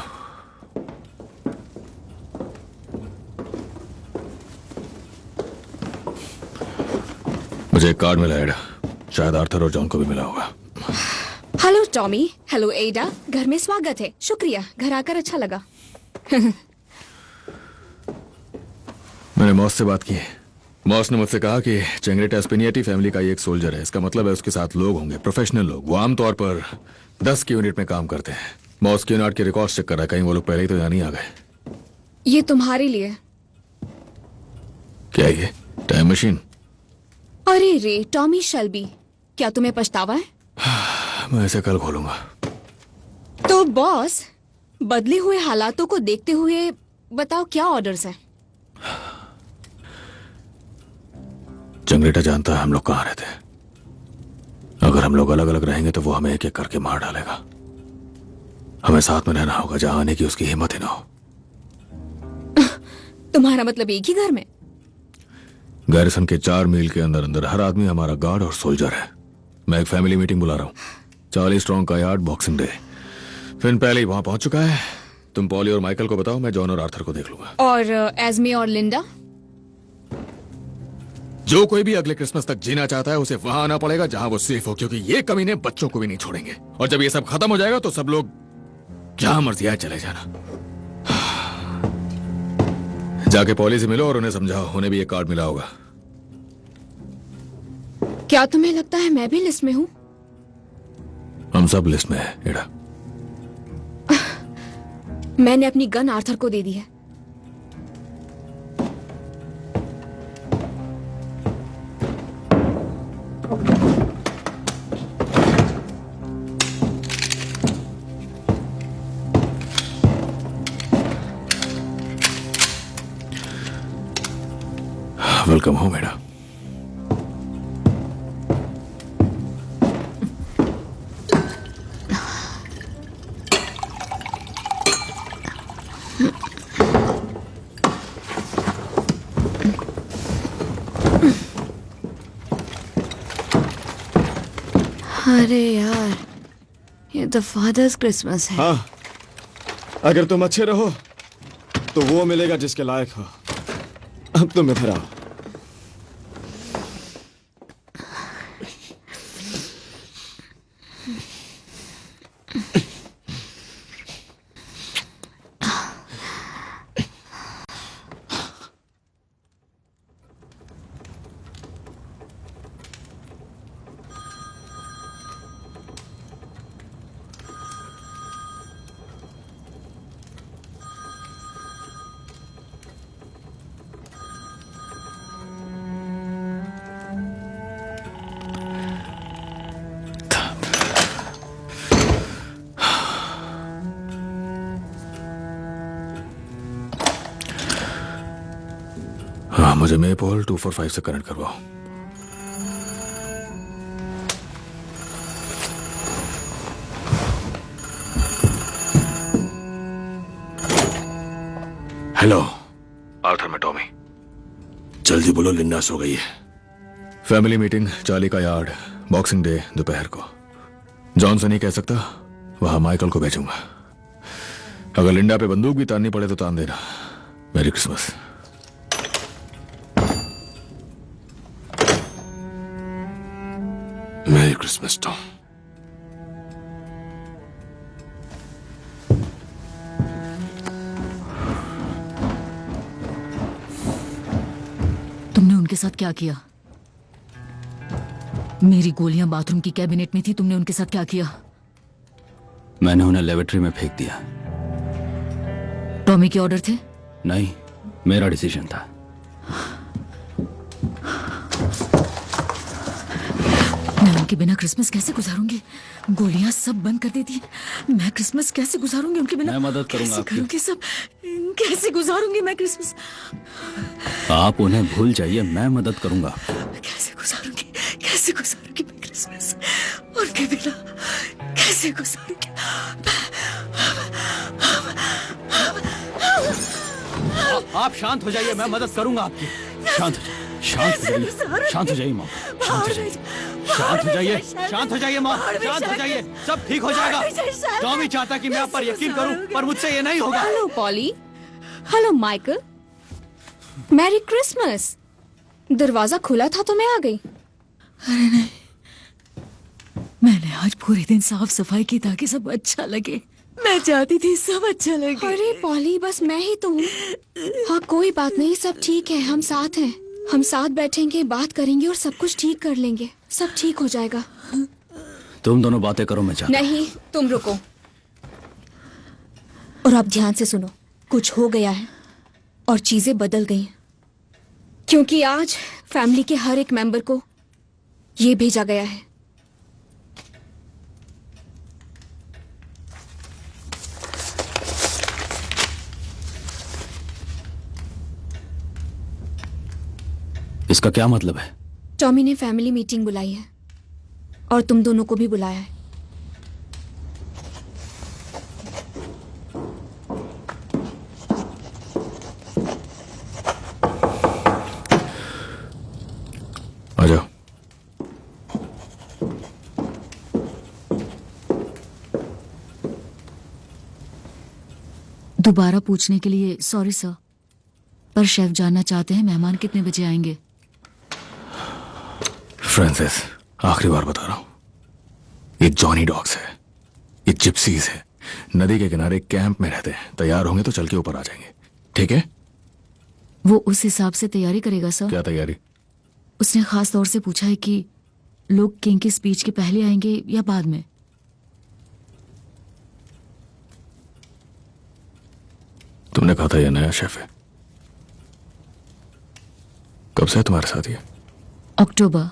मुझे एक कार्ड मिला एडा, शायद आर्थर और जॉन को भी मिला होगा।
हेलो टॉमी, हेलो एडा, घर में स्वागत है। शुक्रिया, घर आकर अच्छा लगा।
मैंने मॉस से बात की। मॉस ने मुझसे कहा कि चेंगरेटा एस्पिनियटी फैमिली का ही एक सोल्जर है। इसका मतलब है उसके साथ लोग होंगे, प्रोफेशनल लोग। वो आमतौर पर 10 की यूनिट में काम करते हैं। मॉस की यूनिट के रिकॉर्ड्स चेक कर रहा है, कहीं वो लोग पहले ही तो यहाँ नहीं आ गए।
ये तुम्हारे लिए।
क्या ये टाइम मशीन?
अरे रे टॉमी शेल्बी, क्या तुम्हें पछतावा है?
मैं इसे कल खोलूंगा।
तो बॉस, बदले हुए हालातों को देखते हुए बताओ क्या ऑर्डर्स हैं?
चंगरेटा जानता है हम लोग कहाँ रहते हैं। अगर हम लोग अलग अलग रहेंगे तो वो हमें एक एक करके मार डालेगा। हमें साथ में रहना होगा, जहां आने की उसकी हिम्मत ही ना हो।
तुम्हारा मतलब एक ही घर में?
गैरिसन के 4 मील के अंदर अंदर हर आदमी हमारा गार्ड और सोल्जर है। मैं एक फैमिली मीटिंग बुला रहा हूँ। 40 स्ट्रॉन्ग का यार्ड, बॉक्सिंग डे। फिन पहले ही वहां पहुंच चुका है। तुम पॉली और माइकल को बताओ, मैं जॉन और आर्थर को देख लूंगा।
और एस्मे और लिंडा?
जो कोई भी अगले क्रिसमस तक जीना चाहता है उसे वहां आना पड़ेगा जहां वो सेफ हो, क्योंकि ये कमीने बच्चों को भी नहीं छोड़ेंगे। और जब ये सब खत्म हो जाएगा तो सब लोग क्या मर्जी आए चले जाना। जाके पॉली से मिलो और उन्हें समझाओ, उन्हें भी एक कार्ड मिला होगा।
क्या तुम्हें लगता है मैं भी लिस्ट में हूँ?
हम सब लिस्ट में है एडा।
मैंने अपनी गन आर्थर को दे दी है।
वेलकम होम एडा।
अरे यार, ये तो फादर्स क्रिसमस है।
हाँ, अगर तुम अच्छे रहो तो वो मिलेगा जिसके लायक हो। अब तुम इधर आओ।
हाँ, मुझे मेपोल 245 से कनेक्ट करवाओ। हेलो आर्थर, मैं टॉमी। जल्दी बोलो, लिंडा सो गई है। फैमिली मीटिंग, 40 का यार्ड, बॉक्सिंग डे दोपहर को। जॉन से नहीं कह सकता, वहां माइकल को भेजूंगा। अगर लिंडा पे बंदूक भी ताननी पड़े तो तान देना। Merry Christmas. Merry Christmas Tom.
तुमने उनके साथ क्या किया? मेरी गोलियां बाथरूम की कैबिनेट में थी, तुमने उनके साथ क्या किया?
मैंने उन्हें लेबोरेटरी में फेंक दिया।
टॉमी के ऑर्डर थे?
नहीं, मेरा डिसीजन था।
मैं उनके बिना क्रिसमस कैसे गुजारूंगी? गोलियां सब बंद कर देती हैं। मैं क्रिसमस कैसे गुजारूंगी उनके बिना?
मैं मदद करूंगा आपकी।
करूंगी सब, कैसे गुजारूंगी मैं क्रिसमस?
आप उन्हें भूल जाइए, मैं मदद करूंगा।
कैसे गुजारूंगी मैं क्रिसमस उनके बिना? कैसे गुजारूंगी?
आप शांत हो जाइए, मैं मदद करूंगा आपकी। शांत हो जाइए, शांत हो जाइए माँ, शांत हो जाइए। शांत हो जाइए, शांत हो जाइए माँ, शांत हो जाइए, सब ठीक हो जाएगा। टॉमी चाहता कि मैं आप पर यकीन करूं, पर मुझसे ये नहीं होगा।
Hello poly, hello Michael, merry Christmas. दरवाजा खुला था तो मैं आ गई।
अरे नहीं, मैंने आज पूरे दिन साफ सफाई की ताकि सब अच्छा लगे। मैं चाहती थी सब अच्छा लगे।
अरे पॉली, बस मैं ही तो हूँ। हाँ कोई बात नहीं, सब ठीक है, हम साथ हैं। हम साथ बैठेंगे, बात करेंगे और सब कुछ ठीक कर लेंगे। सब ठीक हो जाएगा।
तुम दोनों बातें करो, मैं चाहता।
नहीं, तुम रुको और आप ध्यान से सुनो। कुछ हो गया है और चीजें बदल गई हैं, क्योंकि आज फैमिली के हर एक मेंबर को ये भेजा गया है।
इसका क्या मतलब है?
टॉमी ने फैमिली मीटिंग बुलाई है और तुम दोनों को भी बुलाया है।
आ जाओ।
दोबारा पूछने के लिए सॉरी सर, पर शेफ जानना चाहते हैं मेहमान कितने बजे आएंगे।
फ्रांसिस, आखिरी बार बता रहा हूं, ये जॉनी डॉग्स है, ये जिप्सीज है, नदी के किनारे कैंप में रहते हैं। तैयार होंगे तो चल के ऊपर आ जाएंगे, ठीक है?
वो उस हिसाब से तैयारी करेगा सर।
क्या तैयारी?
उसने खास तौर से पूछा है कि लोग किंग की स्पीच के पहले आएंगे या बाद में।
तुमने कहा था ये नया शेफ है। कब से है तुम्हारे साथ ये?
अक्टूबर।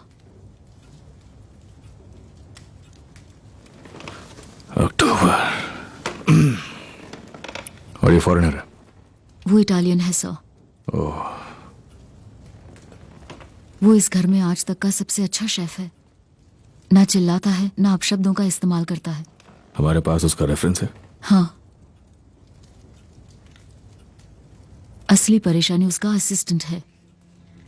और ये फॉरेनर है?
वो इटालियन है सर।
ओह,
वो इस घर में आज तक का सबसे अच्छा शेफ है। ना चिल्लाता है, ना अपशब्दों का इस्तेमाल करता है।
हमारे पास उसका रेफरेंस है?
हाँ, असली परेशानी उसका असिस्टेंट है।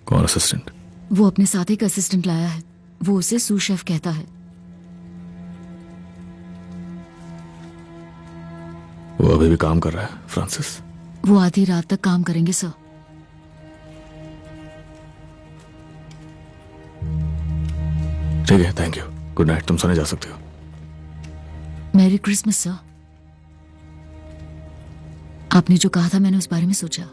कौन असिस्टेंट?
वो अपने साथ एक असिस्टेंट लाया है। वो उसे सू शेफ कहता है।
वो अभी भी काम कर रहा है फ्रांसिस?
वो आधी रात तक काम करेंगे सर।
ठीक है, थैंक यू, गुड नाइट, तुम सोने जा सकते हो।
Merry Christmas sir. आपने जो कहा था मैंने उस बारे में सोचा।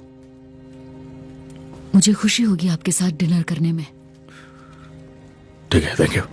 मुझे खुशी होगी आपके साथ डिनर करने में।
ठीक है, थैंक यू।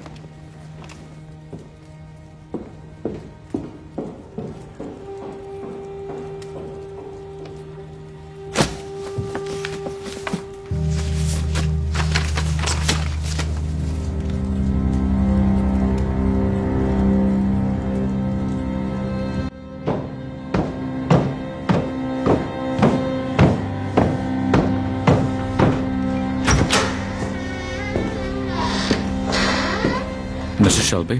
Mr. Shelby.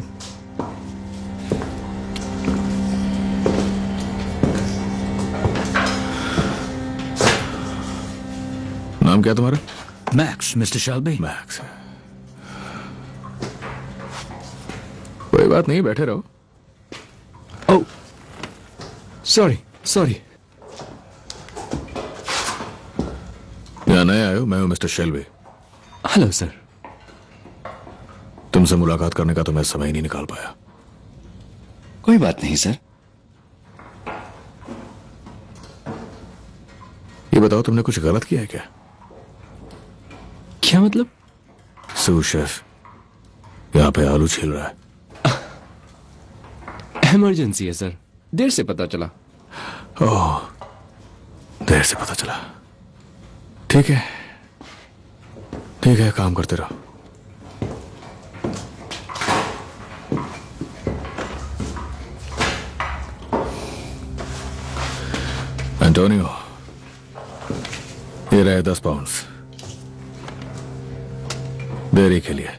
नाम क्या तुम्हारा?
Max, mister Shelby.
मैक्स। कोई बात नहीं, बैठे रहो।
ओह, सॉरी सॉरी।
यहाँ नए आए हो? मैं हूं मिस्टर शेल्बी।
Hello sir.
तुमसे मुलाकात करने का तो मैं समय ही नहीं निकाल पाया।
कोई बात नहीं सर।
ये बताओ, तुमने कुछ गलत किया है क्या?
क्या मतलब?
सू शेफ यहाँ पे आलू छील रहा है।
इमरजेंसी है सर, देर से पता चला।
ओह, देर से पता चला। ठीक है ठीक है, काम करते रहो। एंटोनियो, ये रहे 10 पाउंड्स देरी के लिए।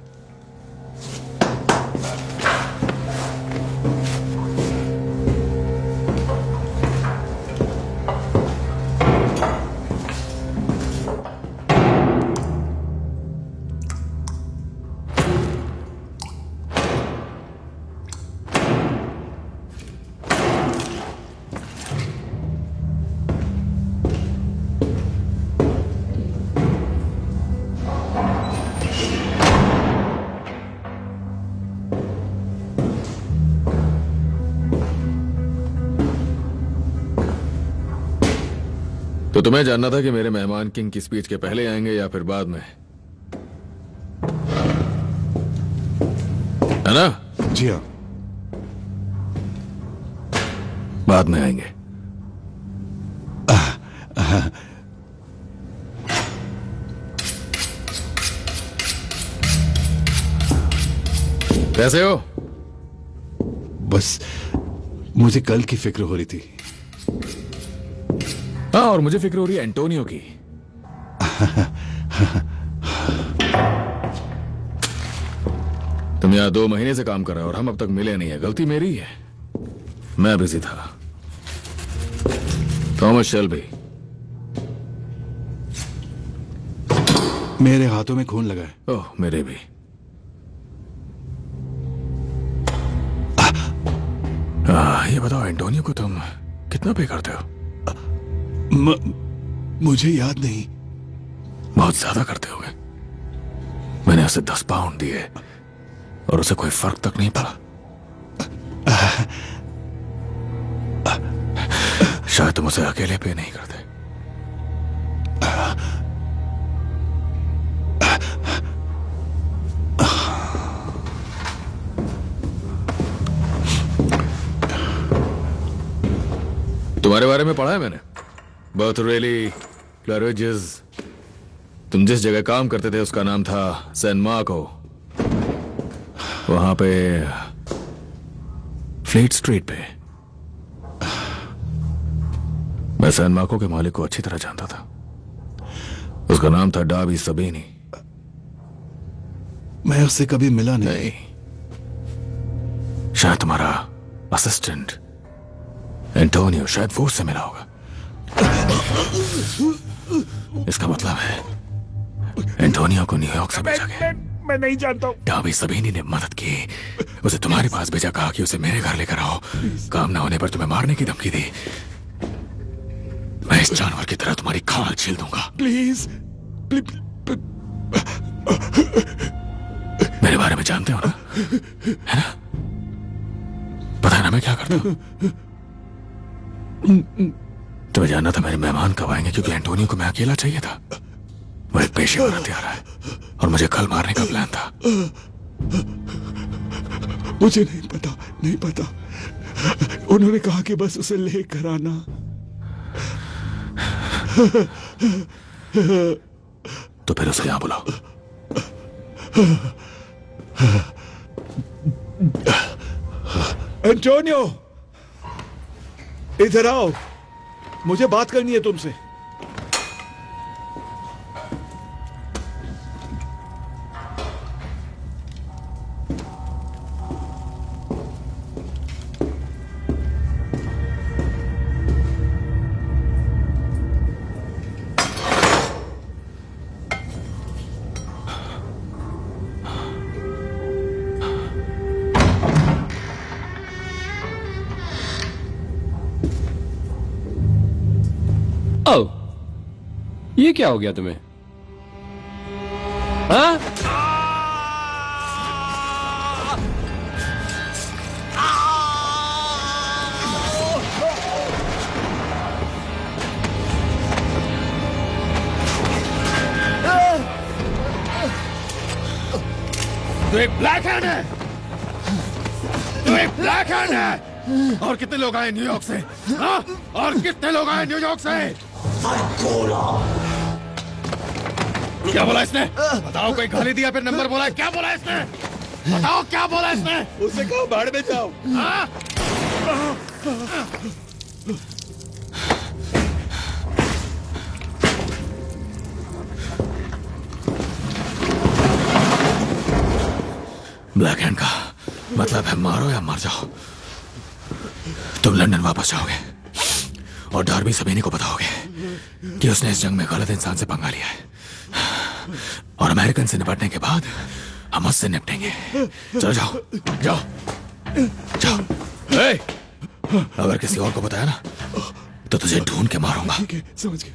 तो तुम्हें जानना था कि मेरे मेहमान किंग की स्पीच के पहले आएंगे या फिर बाद में, है ना?
जी हाँ।
बाद में आएंगे। कैसे हो?
बस मुझे कल की फिक्र हो रही थी।
हाँ, और मुझे फिक्र हो रही है एंटोनियो की। तुम यहाँ 2 महीने से काम कर रहे हो और हम अब तक मिले नहीं है। गलती मेरी है, मैं बिजी था। Thomas Shelby.
मेरे हाथों में खून लगा है।
ओह, मेरे भी। ये बताओ एंटोनियो को तुम कितना पे करते हो?
मुझे याद नहीं।
बहुत ज्यादा करते होगे। मैंने उसे 10 पाउंड दिए और उसे कोई फर्क तक नहीं पड़ा। शायद तुम उसे अकेले पे नहीं करते। तुम्हारे बारे में पढ़ा है मैंने। बर्थरेली, क्लैरिजेस। तुम जिस जगह काम करते थे उसका नाम था सैन मार्को। वहां पे फ्लीट स्ट्रीट पे। मैं सैन मार्को के मालिक को अच्छी तरह जानता था। उसका नाम था डार्बी सबीनी।
मैं उससे कभी मिला
नहीं। शायद तुम्हारा असिस्टेंट एंटोनियो, शायद वो उससे मिला होगा। इसका मतलब है एंटोनियो को न्यूयॉर्क से भेजा गया।
मैं नहीं जानता हूँ।
डार्बी सबीनी ने मदद की, उसे तुम्हारे पास भेजा, कहा कि उसे मेरे घर लेकर आओ। काम ना होने पर तुम्हें मारने की धमकी दी। मैं इस जानवर की तरह तुम्हारी खाल छील दूंगा।
प्लीज।
मेरे बारे में जानते हो ना, है ना? पता है ना मैं क्या करता हूं? तुम्हें जानना था मेरे मेहमान कब आएंगे, क्योंकि एंटोनियो को मैं अकेला चाहिए था। वो एक पेशेवर हत्यारा है और मुझे कल मारने का प्लान था।
मुझे नहीं पता। उन्होंने कहा कि बस उसे लेकर आना।
तो फिर उसे यहां बुलाओ।
एंटोनियो, इधर आओ, मुझे बात करनी है तुमसे।
ओ, ये क्या हो गया तुम्हें? हाँ?
तो एक ब्लैक हैंड है। तो एक ब्लैक हैंड है। और कितने लोग आए न्यूयॉर्क से? हाँ? और कितने लोग आए न्यूयॉर्क से? क्या बोला इसने? बताओ, कोई गाली दिया फिर नंबर बोला? क्या बोला इसने? बताओ क्या बोला इसने?
उससे कहो भाड़ में जाओ।
हाँ?
ब्लैक हैंड का मतलब है मारो या मर जाओ। तुम लंदन वापस जाओगे और डार्बी सबीनी को बताओगे कि उसने इस जंग में गलत इंसान से पंगा लिया है, और अमेरिकन से निपटने के बाद हम उससे निपटेंगे। चलो जाओ जाओ जाओ। ए, अगर किसी और को बताया ना तो तुझे ढूंढ के मारूंगा।
ठीक है, समझ गया।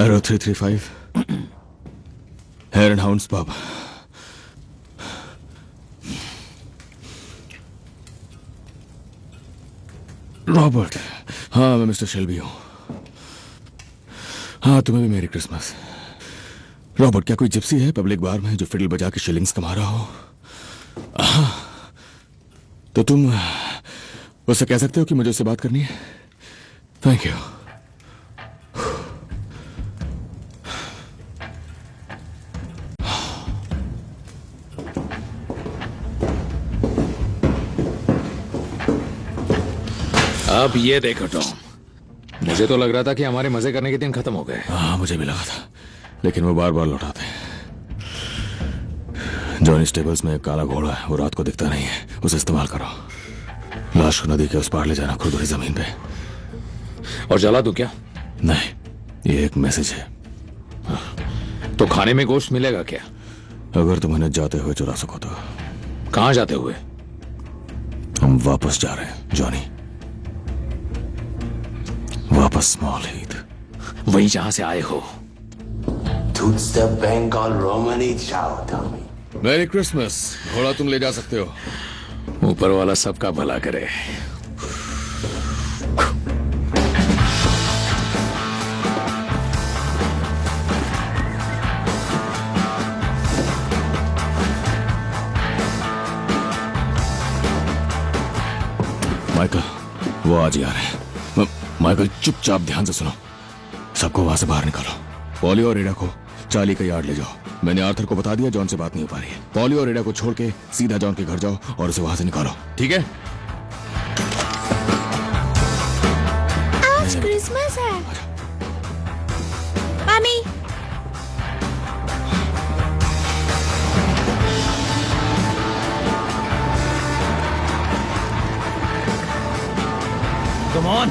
Arrow 335 Hare and Hounds pub. Robert, हाँ मैं मिस्टर शेल्बी हूँ। हाँ तुम्हें भी मेरी क्रिसमस। रॉबर्ट, क्या कोई जिप्सी है पब्लिक बार में जो फिडल बजा के शिलिंग्स कमा रहा हो? हाँ, तो तुम उससे कह सकते हो कि मुझे उससे बात करनी है। Thank you.
अब ये देखो टॉम, मुझे तो लग रहा था कि हमारे मजे करने के दिन खत्म हो गए।
हाँ मुझे भी लगा था, लेकिन वो बार बार लौटाते हैं। जॉनी स्टेबल्स में एक काला घोड़ा है, वो रात को दिखता नहीं है, उसे इस्तेमाल करो। लाश को नदी के उस पार ले जाना, खुरदुरी जमीन पे।
और जला दूं क्या?
नहीं, ये एक मैसेज है।
तो खाने में गोश्त मिलेगा क्या?
अगर तुम उन्हें जाते हुए चुरा सको तो।
कहां जाते हुए?
हम वापस जा रहे हैं जॉनी, वापस स्मॉल हीथ,
वहीं जहां से आए हो।
मेरी क्रिसमस। घोड़ा तुम ले जा सकते हो।
ऊपर वाला सबका भला करे।
माइकल, वो आज ही आ रहे हैं। माइकल चुपचाप ध्यान से सुनो, सबको वहां से बाहर निकालो। पॉली और रेडा को चार्ली का यार्ड ले जाओ। मैंने आर्थर को बता दिया जॉन से बात नहीं हो पा रही है। पॉली और रेडा को छोड़ के सीधा जॉन के घर जाओ और उसे वहां से निकालो, ठीक है?
आज क्रिसमस है। मम्मी,
कम ऑन,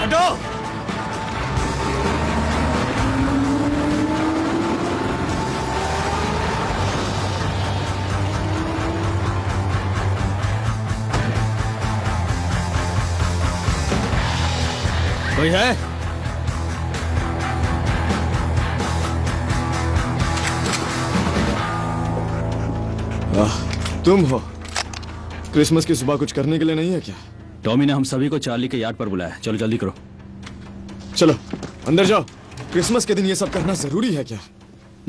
हटो। कोई है?
तुम हो? क्रिसमस की सुबह कुछ करने के लिए नहीं है क्या?
टॉमी ने हम सभी को चार्ली के यार्ड पर बुलाया। चलो जल्दी करो।
चलो अंदर जाओ। क्रिसमस के दिन ये सब करना जरूरी है क्या?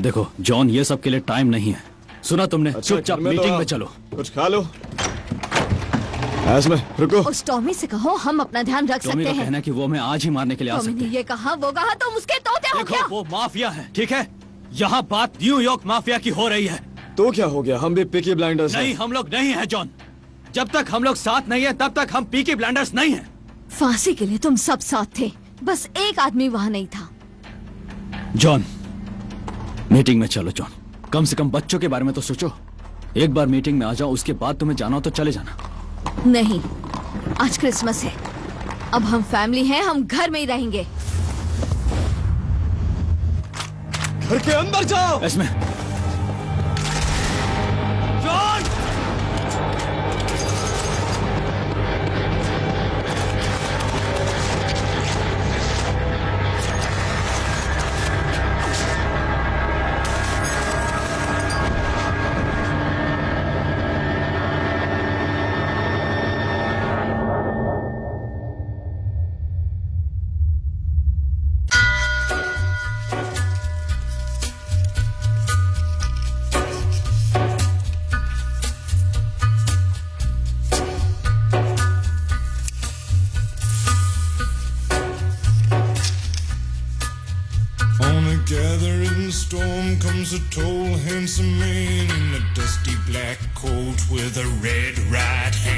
देखो जॉन, ये सब के लिए टाइम नहीं है। सुना तुमने? चुपचाप मीटिंग में चलो।
कुछ खा लो। एस्मे, रुको।
उस टॉमी से कहो हम अपना ध्यान रख
टॉमी
सकते
का
हैं।
कहना है कि वो हमें आज ही मारने के लिए आ
टॉमी
सकते
ने
हैं।
ये कहा, वो कहा, तो उसके तोते हो क्या?
देखो वो माफिया है, ठीक है? यहाँ बात न्यूयॉर्क माफिया की हो रही है।
तो क्या हो गया? हम भी पीकी ब्लाइंडर्स
नहीं, हम लोग नहीं है जॉन। जब तक हम लोग साथ नहीं है तब तक हम पीकी ब्लाइंडर्स नहीं है।
फांसी के लिए तुम सब साथ थे, बस एक आदमी वहाँ नहीं था।
जॉन, मीटिंग में चलो जॉन। कम से कम बच्चों के बारे में तो सोचो। एक बार मीटिंग में आ जाओ, उसके बाद तुम्हें जाना हो तो चले जाना।
नहीं, आज क्रिसमस है। अब हम फैमिली हैं, हम घर में ही रहेंगे।
घर के अंदर जाओ।
इसमें John!
Gathering storm comes a tall, handsome man in a dusty black coat with a red right hand.